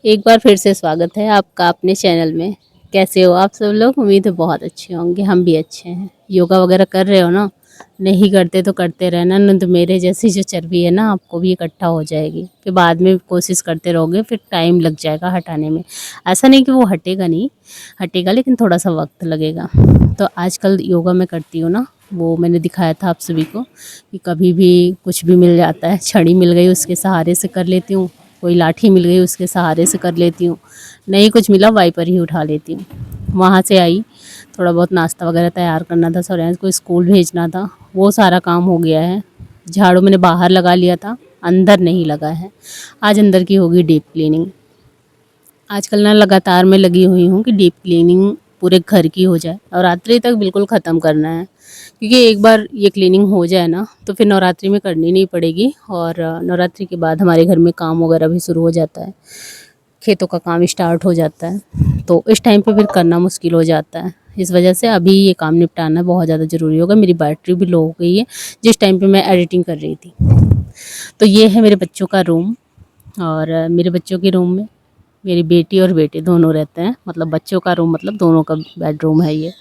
एक बार फिर से स्वागत है आपका अपने चैनल में। कैसे हो आप सब लोग? उम्मीद है बहुत अच्छे होंगे, हम भी अच्छे हैं। योगा वगैरह कर रहे हो ना? नहीं करते तो करते रहना, नहीं तो मेरे जैसी जो चर्बी है ना आपको भी इकट्ठा हो जाएगी। फिर बाद में कोशिश करते रहोगे, फिर टाइम लग जाएगा हटाने में। ऐसा नहीं कि वो हटेगा नहीं, हटेगा लेकिन थोड़ा सा वक्त लगेगा। तो आजकल योगा मैं करती हूँ ना, वो मैंने दिखाया था आप सभी को कि कभी भी कुछ भी मिल जाता है, छड़ी मिल गई उसके सहारे से कर लेती हूँ, कोई लाठी मिल गई उसके सहारे से कर लेती हूँ, नहीं कुछ मिला वाइपर ही उठा लेती हूँ। वहाँ से आई, थोड़ा बहुत नाश्ता वगैरह तैयार करना था, सौर्यांश को स्कूल भेजना था, वो सारा काम हो गया है। झाड़ू मैंने बाहर लगा लिया था, अंदर नहीं लगा है। आज अंदर की होगी डीप क्लीनिंग। आजकल ना लगातार मैं लगी हुई हूँ कि डीप क्लीनिंग पूरे घर की हो जाए और रात्रि तक बिल्कुल ख़त्म करना है, क्योंकि एक बार ये क्लीनिंग हो जाए ना तो फिर नवरात्रि में करनी नहीं पड़ेगी। और नवरात्रि के बाद हमारे घर में काम वगैरह भी शुरू हो जाता है, खेतों का काम स्टार्ट हो जाता है, तो इस टाइम पे फिर करना मुश्किल हो जाता है। इस वजह से अभी ये काम निपटाना बहुत ज़्यादा ज़रूरी होगा। मेरी बैटरी भी लो हो गई है जिस टाइम पे मैं एडिटिंग कर रही थी। तो ये है मेरे बच्चों का रूम, और मेरे बच्चों के रूम में मेरी बेटी और बेटे दोनों रहते हैं। मतलब बच्चों का रूम मतलब दोनों का बेडरूम है ये।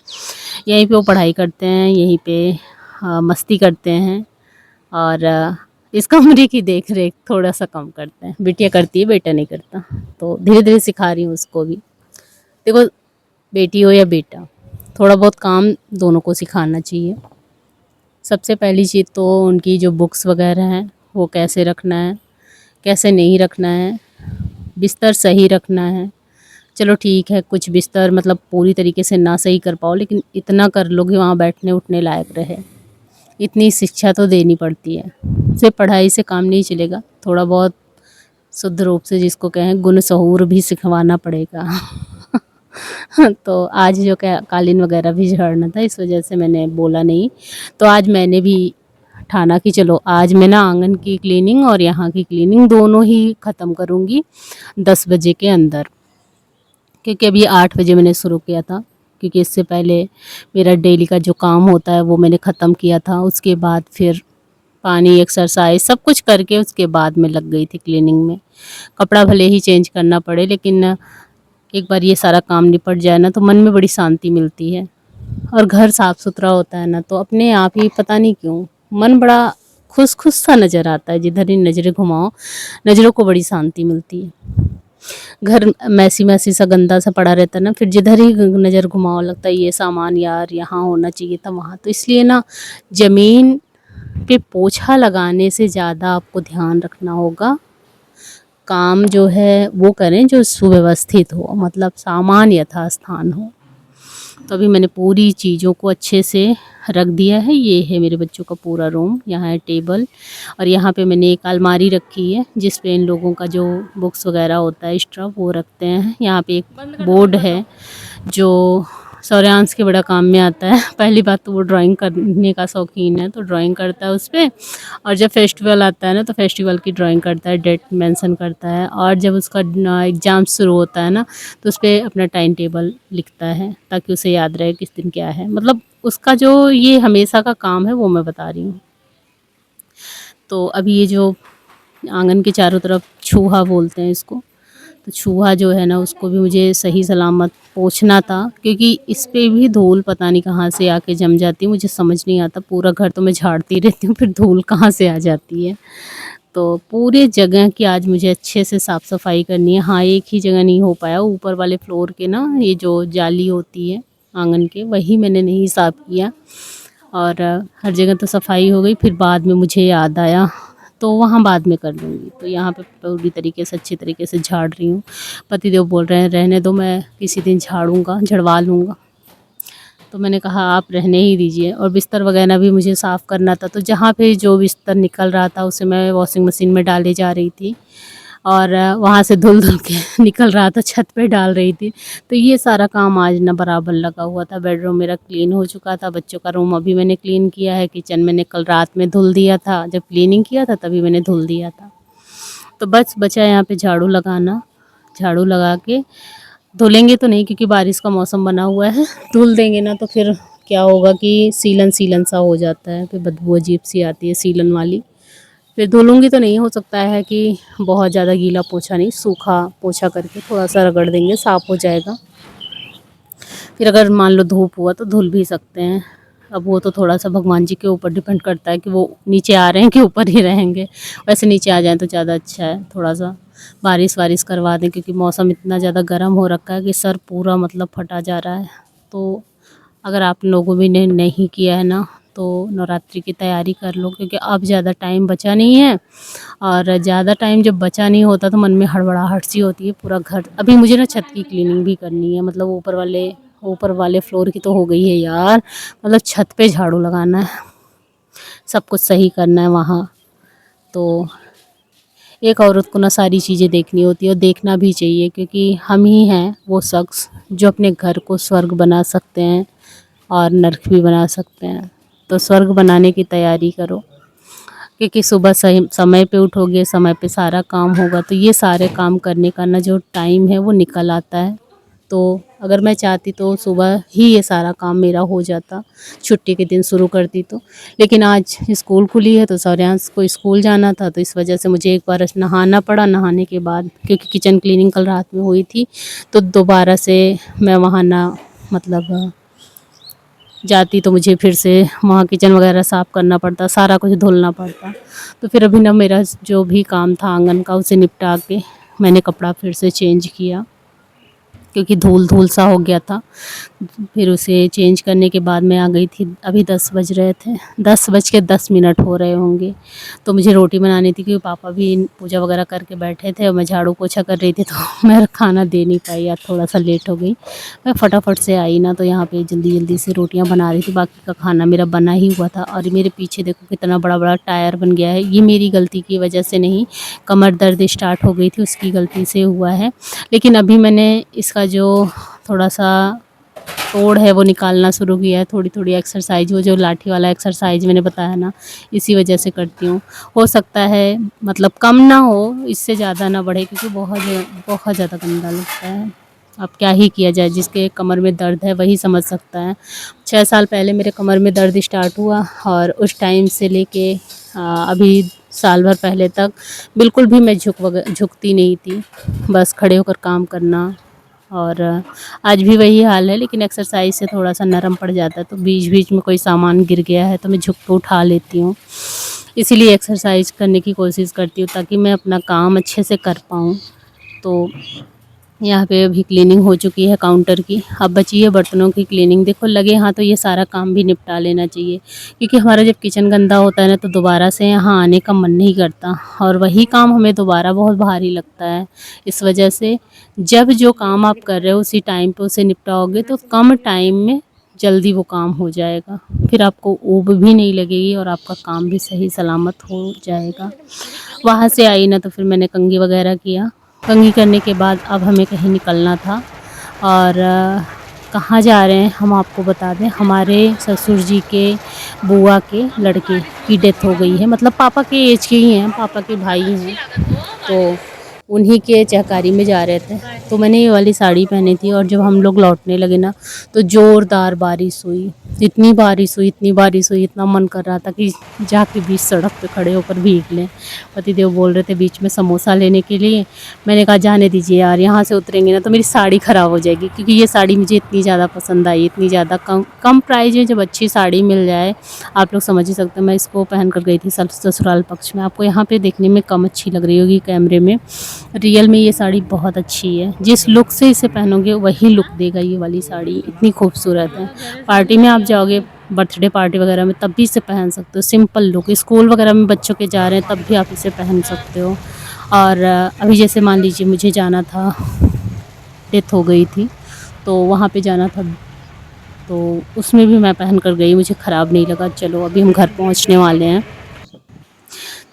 यहीं पे वो पढ़ाई करते हैं, यहीं पे मस्ती करते हैं, और इस कमरे की देख रेख थोड़ा सा कम करते हैं। बिटिया करती है, बेटा नहीं करता। तो धीरे धीरे सिखा रही हूँ उसको भी। देखो, बेटी हो या बेटा, थोड़ा बहुत काम दोनों को सिखाना चाहिए। सबसे पहली चीज़ तो उनकी जो बुक्स वगैरह हैं वो कैसे रखना है, कैसे नहीं रखना है, बिस्तर सही रखना है। चलो ठीक है, कुछ बिस्तर मतलब पूरी तरीके से ना सही कर पाओ, लेकिन इतना कर लो कि वहाँ बैठने उठने लायक रहे। इतनी शिक्षा तो देनी पड़ती है। सिर्फ पढ़ाई से काम नहीं चलेगा, थोड़ा बहुत शुद्ध रूप से जिसको कहें गुण सहूर भी सिखवाना पड़ेगा। तो आज जो क्या कालीन वगैरह भी झाड़ना था, इस वजह से मैंने बोला नहीं। तो आज मैंने भी ठाना कि चलो आज मैं ना आंगन की क्लीनिंग और यहाँ की क्लीनिंग दोनों ही ख़त्म करूँगी 10 बजे के अंदर, क्योंकि अभी 8 बजे मैंने शुरू किया था। क्योंकि इससे पहले मेरा डेली का जो काम होता है वो मैंने ख़त्म किया था। उसके बाद फिर पानी, एक्सरसाइज सब कुछ करके उसके बाद मैं लग गई थी क्लीनिंग में। कपड़ा भले ही चेंज करना पड़े, लेकिन एक बार ये सारा काम निपट जाए ना तो मन में बड़ी शांति मिलती है। और घर साफ़ सुथरा होता है ना तो अपने आप ही पता नहीं क्यों मन बड़ा खुश खुश सा नज़र आता है। जिधर ही नज़रें घुमाओ, नज़रों को बड़ी शांति मिलती है। घर मैसी मैसी सा गंदा सा पड़ा रहता है ना, फिर जिधर ही नज़र घुमाओ लगता है ये सामान यार यहाँ होना चाहिए था वहाँ। तो इसलिए ना ज़मीन पे पोछा लगाने से ज़्यादा आपको ध्यान रखना होगा, काम जो है वो करें जो सुव्यवस्थित हो, मतलब सामान यथास्थान हो। तो अभी मैंने पूरी चीज़ों को अच्छे से रख दिया है। ये है मेरे बच्चों का पूरा रूम, यहाँ है टेबल, और यहाँ पे मैंने एक अलमारी रखी है जिस पे इन लोगों का जो बुक्स वगैरह होता है एक्स्ट्रा वो रखते हैं। यहाँ पे एक बोर्ड है जो सौर्यांश के बड़ा काम में आता है। पहली बात तो वो ड्राइंग करने का शौकीन है, तो ड्राइंग करता है उस पर। और जब फेस्टिवल आता है ना तो फेस्टिवल की ड्राइंग करता है, डेट मेंशन करता है। और जब उसका एग्ज़ाम शुरू होता है ना तो उस पर अपना टाइम टेबल लिखता है ताकि उसे याद रहे किस दिन क्या है। मतलब उसका जो ये हमेशा का काम है वो मैं बता रही हूँ। तो अभी ये जो आंगन के चारों तरफ चूहा बोलते हैं इसको, तो चूहा जो है ना उसको भी मुझे सही सलामत पोंछना था, क्योंकि इस पे भी धूल पता नहीं कहाँ से आके जम जाती है। मुझे समझ नहीं आता, पूरा घर तो मैं झाड़ती रहती हूँ, फिर धूल कहाँ से आ जाती है। तो पूरे जगह की आज मुझे अच्छे से साफ़ सफाई करनी है। हाँ, एक ही जगह नहीं हो पाया, ऊपर वाले फ्लोर के ना ये जो जाली होती है आंगन के, वही मैंने नहीं साफ़ किया। और हर जगह तो सफाई हो गई, फिर बाद में मुझे याद आया तो वहाँ बाद में कर लूँगी। तो यहाँ पे पूरी तरीके से अच्छी तरीके से झाड़ रही हूँ। पतिदेव बोल रहे हैं रहने दो, मैं किसी दिन झाड़ूंगा, झड़वा लूँगा। तो मैंने कहा आप रहने ही दीजिए। और बिस्तर वगैरह भी मुझे साफ़ करना था, तो जहाँ पे जो बिस्तर निकल रहा था उसे मैं वॉशिंग मशीन में डाले जा रही थी, और वहाँ से धुल धुल के निकल रहा था छत पे डाल रही थी। तो ये सारा काम आज ना बराबर लगा हुआ था। बेडरूम मेरा क्लीन हो चुका था, बच्चों का रूम अभी मैंने क्लीन किया है, किचन मैंने कल रात में धुल दिया था, जब क्लीनिंग किया था तभी मैंने धुल दिया था। तो बस बचा यहाँ पे झाड़ू लगाना। झाड़ू लगा के धुलेंगे तो नहीं क्योंकि बारिश का मौसम बना हुआ है, धुल देंगे ना तो फिर क्या होगा कि सीलन सीलन सा हो जाता है, फिर बदबू अजीब सी आती है सीलन वाली। फिर धुलूँगी तो नहीं, हो सकता है कि बहुत ज़्यादा गीला पोछा नहीं, सूखा पोछा करके थोड़ा सा रगड़ देंगे, साफ़ हो जाएगा। फिर अगर मान लो धूप हुआ तो धुल भी सकते हैं। अब वो तो थोड़ा सा भगवान जी के ऊपर डिपेंड करता है कि वो नीचे आ रहे हैं कि ऊपर ही रहेंगे। वैसे नीचे आ जाएँ तो ज़्यादा अच्छा है, थोड़ा सा बारिश वारिश करवा दें, क्योंकि मौसम इतना ज़्यादा गर्म हो रखा है कि सर पूरा मतलब फटा जा रहा है। तो अगर आप लोगों भी ने नहीं किया है ना, तो नवरात्रि की तैयारी कर लो, क्योंकि अब ज़्यादा टाइम बचा नहीं है। और ज़्यादा टाइम जब बचा नहीं होता तो मन में हड़बड़ाहट सी होती है। पूरा घर, अभी मुझे ना छत की क्लीनिंग भी करनी है, मतलब ऊपर वाले फ्लोर की तो हो गई है यार, मतलब छत पे झाड़ू लगाना है, सब कुछ सही करना है वहाँ। तो एक औरत को ना सारी चीज़ें देखनी होती है, और देखना भी चाहिए, क्योंकि हम ही हैं वो शख्स जो अपने घर को स्वर्ग बना सकते हैं और नर्क भी बना सकते हैं। तो स्वर्ग बनाने की तैयारी करो, क्योंकि सुबह सही समय पे उठोगे, समय पे सारा काम होगा, तो ये सारे काम करने का ना जो टाइम है वो निकल आता है। तो अगर मैं चाहती तो सुबह ही ये सारा काम मेरा हो जाता, छुट्टी के दिन शुरू करती तो। लेकिन आज स्कूल खुली है तो सौर्यांश को स्कूल जाना था, तो इस वजह से मुझे एक बार नहाना पड़ा। नहाने के बाद, क्योंकि किचन क्लीनिंग कल रात में हुई थी, तो दोबारा से मैं वहाँ ना मतलब जाती तो मुझे फिर से वहाँ किचन वगैरह साफ़ करना पड़ता, सारा कुछ धुलना पड़ता। तो फिर अभी ना मेरा जो भी काम था आंगन का, उसे निपटा के मैंने कपड़ा फिर से चेंज किया, क्योंकि धूल धूल सा हो गया था। फिर उसे चेंज करने के बाद मैं आ गई थी। अभी 10 बज रहे थे, 10:10 हो रहे होंगे। तो मुझे रोटी बनानी थी, क्योंकि पापा भी पूजा वगैरह करके बैठे थे और मैं झाड़ू पोछा कर रही थी, तो मैं खाना दे नहीं पाई यार, थोड़ा सा लेट हो गई। मैं फटाफट से आई ना, तो यहाँ पे जल्दी जल्दी से रोटियाँ बना रही थी, बाकी का खाना मेरा बना ही हुआ था। और मेरे पीछे देखो कितना बड़ा बड़ा टायर बन गया है। ये मेरी गलती की वजह से नहीं, कमर दर्द स्टार्ट हो गई थी, उसकी गलती से हुआ है। लेकिन अभी मैंने इसका जो थोड़ा सा तोड़ है वो निकालना शुरू किया है। थोड़ी थोड़ी एक्सरसाइज, वो जो लाठी वाला एक्सरसाइज मैंने बताया ना, इसी वजह से करती हूँ। हो सकता है मतलब कम ना हो, इससे ज़्यादा ना बढ़े, क्योंकि बहुत ज़्यादा गंदा लगता है। अब क्या ही किया जाए, जिसके कमर में दर्द है वही समझ सकता है। 6 साल पहले मेरे कमर में दर्द स्टार्ट हुआ, और उस टाइम से लेके अभी साल भर पहले तक बिल्कुल भी मैं झुकती नहीं थी, बस खड़े होकर काम करना। और आज भी वही हाल है, लेकिन एक्सरसाइज से थोड़ा सा नरम पड़ जाता है। तो बीच बीच में कोई सामान गिर गया है तो मैं झुक के उठा लेती हूँ। इसीलिए एक्सरसाइज करने की कोशिश करती हूँ, ताकि मैं अपना काम अच्छे से कर पाऊँ। तो यहाँ पे अभी क्लीनिंग हो चुकी है काउंटर की, अब बची है बर्तनों की क्लीनिंग। देखो लगे हाँ तो ये सारा काम भी निपटा लेना चाहिए, क्योंकि हमारा जब किचन गंदा होता है ना, तो दोबारा से यहाँ आने का मन नहीं करता, और वही काम हमें दोबारा बहुत भारी लगता है। इस वजह से जब जो काम आप कर रहे हो उसी टाइम पे उसे निपटाओगे, तो कम टाइम में जल्दी वो काम हो जाएगा। फिर आपको ऊब भी नहीं लगेगी, और आपका काम भी सही सलामत हो जाएगा। वहाँ से आई ना, तो फिर मैंने कंघी वगैरह किया। कंघी करने के बाद अब हमें कहीं निकलना था, और कहाँ जा रहे हैं हम आपको बता दें। हमारे ससुर जी के बुआ के लड़के की डेथ हो गई है, मतलब पापा के एज के ही हैं, पापा के भाई हैं। तो उन्हीं के चहकारी में जा रहे थे, तो मैंने ये वाली साड़ी पहनी थी। और जब हम लोग लौटने लगे ना, तो ज़ोरदार बारिश हुई, इतनी बारिश हुई, इतनी बारिश हुई, इतना मन कर रहा था कि जाके बीच सड़क पे खड़े होकर भीग लें। पतिदेव बोल रहे थे बीच में समोसा लेने के लिए। मैंने कहा जाने दीजिए यार, यहाँ से उतरेंगे ना तो मेरी साड़ी ख़राब हो जाएगी, क्योंकि ये साड़ी मुझे इतनी ज़्यादा पसंद आई, इतनी ज़्यादा कम प्राइस में जब अच्छी साड़ी मिल जाए, आप लोग समझ ही सकते हैं। मैं इसको पहन कर गई थी ससुराल पक्ष में। आपको यहाँ पे देखने में कम अच्छी लग रही होगी कैमरे में, रियल में ये साड़ी बहुत अच्छी है। जिस लुक से इसे पहनोगे वही लुक देगा ये वाली साड़ी, इतनी खूबसूरत है। पार्टी में आप जाओगे, बर्थडे पार्टी वगैरह में, तब भी इसे पहन सकते हो, सिंपल लुक। स्कूल वगैरह में बच्चों के जा रहे हैं तब भी आप इसे पहन सकते हो। और अभी जैसे मान लीजिए मुझे जाना था, डेथ हो गई थी तो वहाँ पे जाना था, तो उसमें भी मैं पहन कर गई, मुझे ख़राब नहीं लगा। चलो अभी हम घर पहुँचने वाले हैं।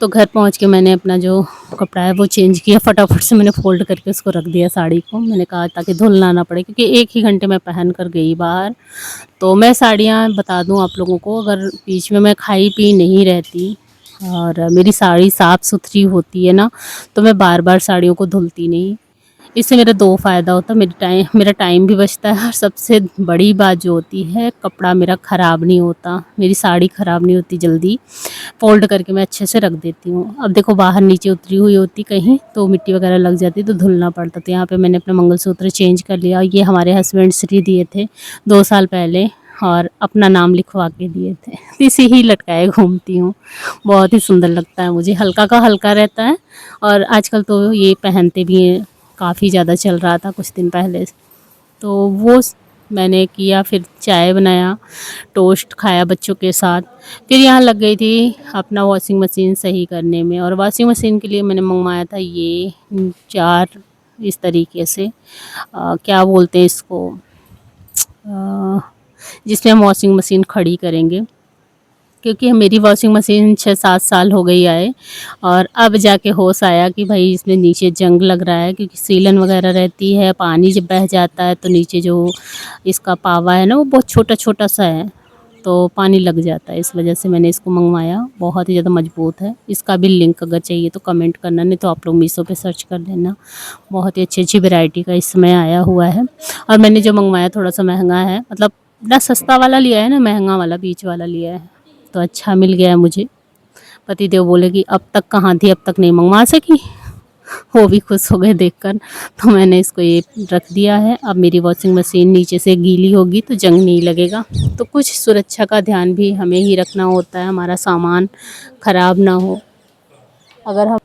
तो घर पहुंच के मैंने अपना जो कपड़ा है वो चेंज किया, फटाफट से मैंने फ़ोल्ड करके उसको रख दिया साड़ी को। मैंने कहा ताकि धुलना ना पड़े, क्योंकि एक ही घंटे में पहन कर गई बाहर। तो मैं साड़ियाँ बता दूं आप लोगों को, अगर बीच में मैं खाई पी नहीं रहती और मेरी साड़ी साफ़ सुथरी होती है ना, तो मैं बार बार साड़ियों को धुलती नहीं। इससे मेरा 2 फ़ायदा होता है, मेरा टाइम भी बचता है और सबसे बड़ी बात जो होती है, कपड़ा मेरा ख़राब नहीं होता, मेरी साड़ी ख़राब नहीं होती जल्दी। फ़ोल्ड करके मैं अच्छे से रख देती हूँ। अब देखो बाहर नीचे उतरी हुई होती कहीं तो मिट्टी वग़ैरह लग जाती तो धुलना पड़ता। तो यहाँ पे मैंने अपना मंगलसूत्र चेंज कर लिया। ये हमारे हस्बैंड श्री दिए थे 2 साल पहले और अपना नाम लिखवा के दिए थे। इसे ही लटकाए घूमती हूँ। बहुत ही सुंदर लगता है मुझे, हल्का का हल्का रहता है और आजकल तो ये पहनते भी हैं, काफ़ी ज़्यादा चल रहा था कुछ दिन पहले। तो वो मैंने किया, फिर चाय बनाया, टोस्ट खाया बच्चों के साथ। फिर यहाँ लग गई थी अपना वॉशिंग मशीन सही करने में। और वॉशिंग मशीन के लिए मैंने मंगवाया था ये 4 इस तरीके से क्या बोलते हैं इसको, जिसमें हम वॉशिंग मशीन खड़ी करेंगे, क्योंकि मेरी वॉशिंग मशीन 6-7 साल हो गई आए और अब जाके होश आया कि भाई इसमें नीचे जंग लग रहा है, क्योंकि सीलन वगैरह रहती है, पानी जब बह जाता है तो नीचे जो इसका पावा है ना वो बहुत छोटा छोटा सा है, तो पानी लग जाता है। इस वजह से मैंने इसको मंगवाया, बहुत ही ज़्यादा मजबूत है। इसका भी लिंक अगर चाहिए तो कमेंट करना, नहीं तो आप लोग मीशो पे सर्च कर लेना। बहुत ही अच्छी अच्छी वैरायटी का इस समय आया हुआ है। और मैंने जो मंगवाया थोड़ा सा महंगा है, मतलब ना सस्ता वाला लिया है ना महंगा वाला, बीच वाला लिया है, तो अच्छा मिल गया है मुझे। पतिदेव बोले कि अब तक कहाँ थी, अब तक नहीं मंगवा सकी। वो भी खुश हो गए देखकर। तो मैंने इसको ये रख दिया है। अब मेरी वॉशिंग मशीन नीचे से गीली होगी तो जंग नहीं लगेगा। तो कुछ सुरक्षा का ध्यान भी हमें ही रखना होता है, हमारा सामान ख़राब ना हो। अगर हम